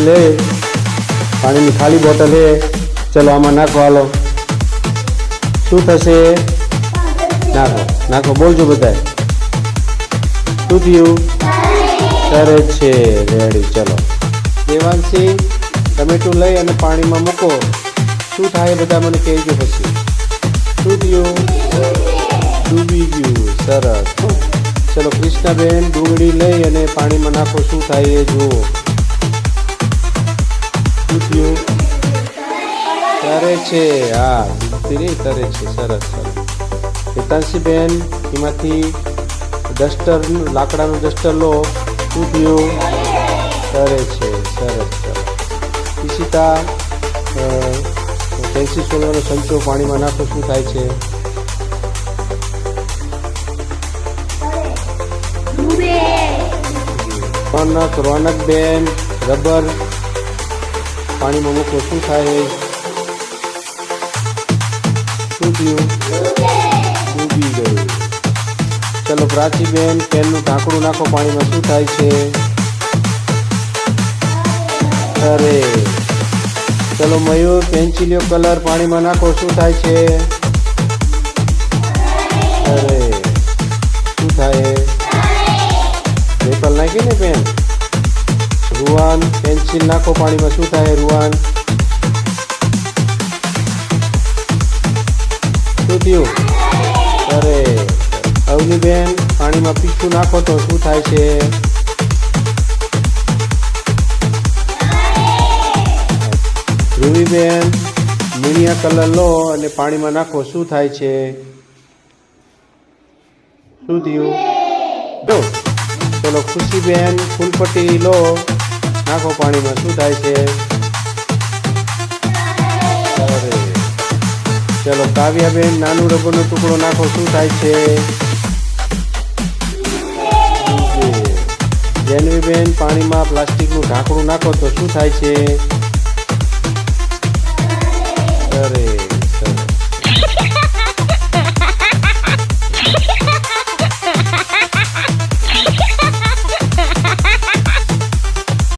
ले पानी में खाली बोतल है। चलो आमा नाखो हालो शू थशे नाखो नाखो बोलजो बधाय शू थयुं करे छे रेडी। चलो देवांशी टमेटो लई अने पानी में मूको शू थाय बधा मने कहेजो पछी शू थयुं डूबी गयुं सरस। चलो कृष्णाबेन डूंगળી लई अने पानी में नाखो शू थाय ए जुओ शू थयुं तरे छे हाँ डूबती तरे छे सरस सरस। હિતાંશીબેન એમાંથી ડસ્ટર લાકડાનું ડસ્ટર લો શું થયું તરે છે સરસ સરસ। ઈશિતા પેન્સિલ સોલવાનો સંચો પાણીમાં નાખો શું થાય છે રોનકબેન રબર પાણીમાં મૂકો શું થાય શું થયું ડૂબી ગયું। चलो प्राचीबेन पेनનું ઢાંકણું નાખો પાણીમાં શું થાય છે અરે। चलो મયુર પેન્સિલિયો કલર પાણીમાં નાખો શું થાય છે અરે શું થાય પેપર નાખી ને પેન। રૂવાન પેન્સિલ નાખો પાણીમાં શું થાય રૂવાન શું થયું અરે। અવનીબેન પાણીમાં પીછું નાખો તો શું થાય છે ધ્રુવીબેન મીણિયા કલર લો અને પાણીમાં નાખો શું થાય છે શું થયું જો। ચલો ખુશીબેન ફૂલપટ્ટી લો નાખો પાણીમાં શું થાય છે અરે। चलो काव्याबेन नानू रबरનો ટુકડો નાખો શું થાય છે જેનવીબેન પાણીમાં પ્લાસ્ટિકનું ઢાંકણું નાખો તો શું થાય છે